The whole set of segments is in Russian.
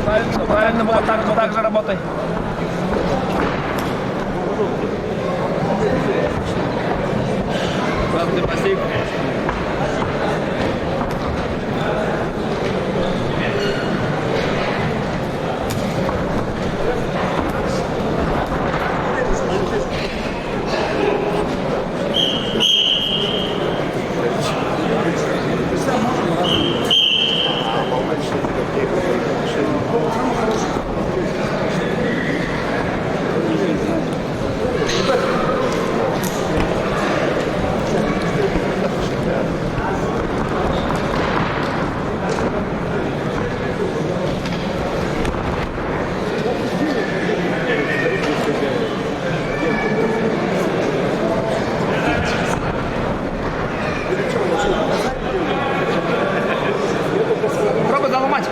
Правильно, правильно, вот так же работай. Спасибо. Пробуй заломать.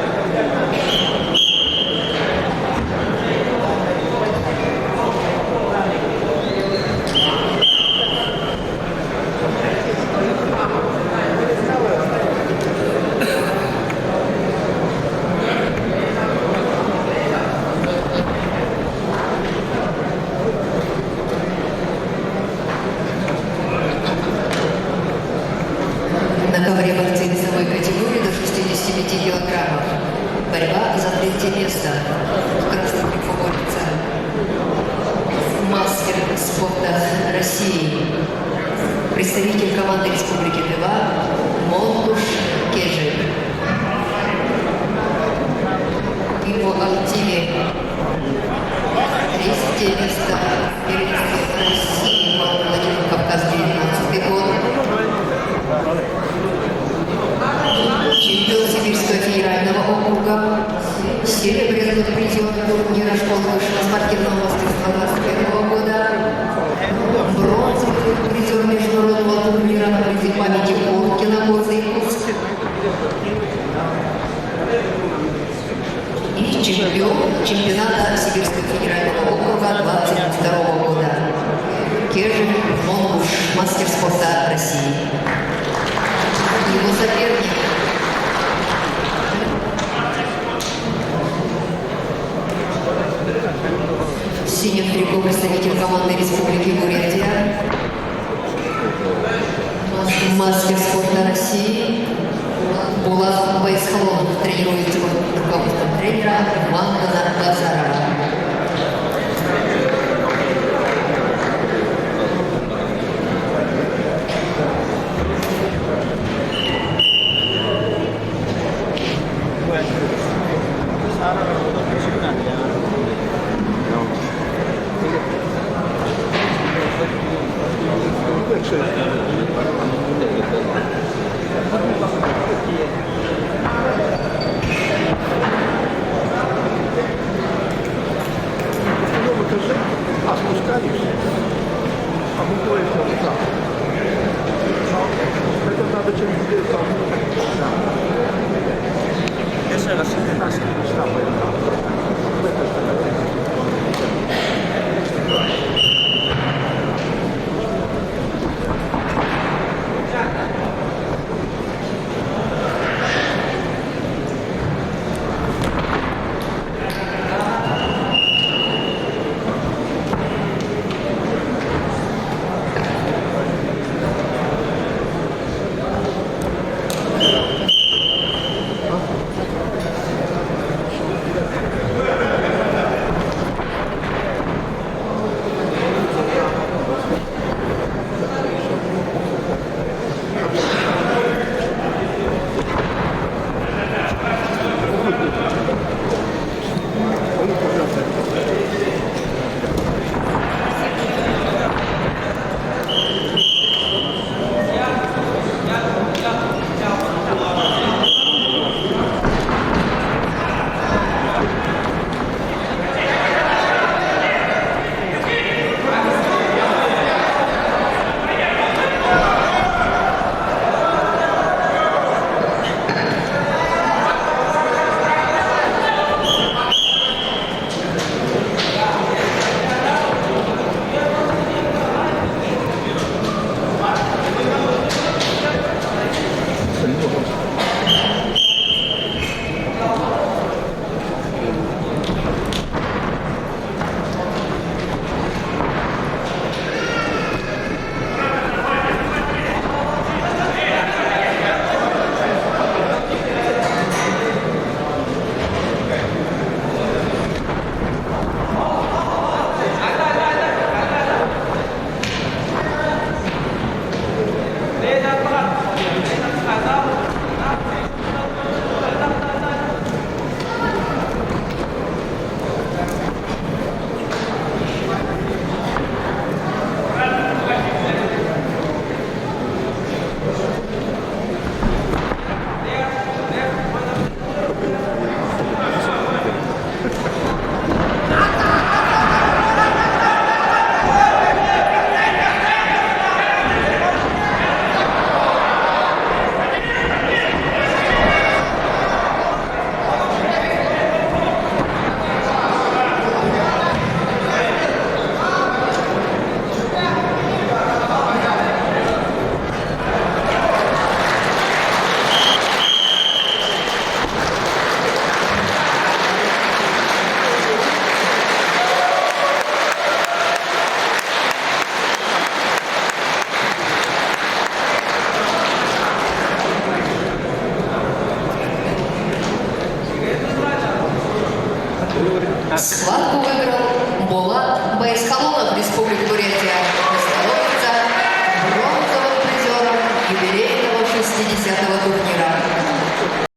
На ковре борцы весовой категории до 65 килограммов. Борьба за третье место. В красном триколоре мастер спорта России. Представитель команды Республики Тыва Молдуш Кежик. В его активе третье место в первенстве России по Владимиру Кавказ 19 год. Чемпион Сибирского федерального округа, серебряный призер турнира школы высшего спортивного мастерства 2021 года, бронзовый призер международного турнира на призе памяти Пушкина горный Курск и чемпион чемпионата Сибирского федерального округа 2022 года. Кежик Молдуш, мастер спорта России. Его соперник в синем трико представитель команды Республики Бурятия, мастер спорта России Булат Байсхалон, тренируется под руководством тренера Мандана Базарова. Схватку выиграл Булат Байскалонов, Республика Бурятия. Становится бронзовым призером юбилейного 60-го турнира.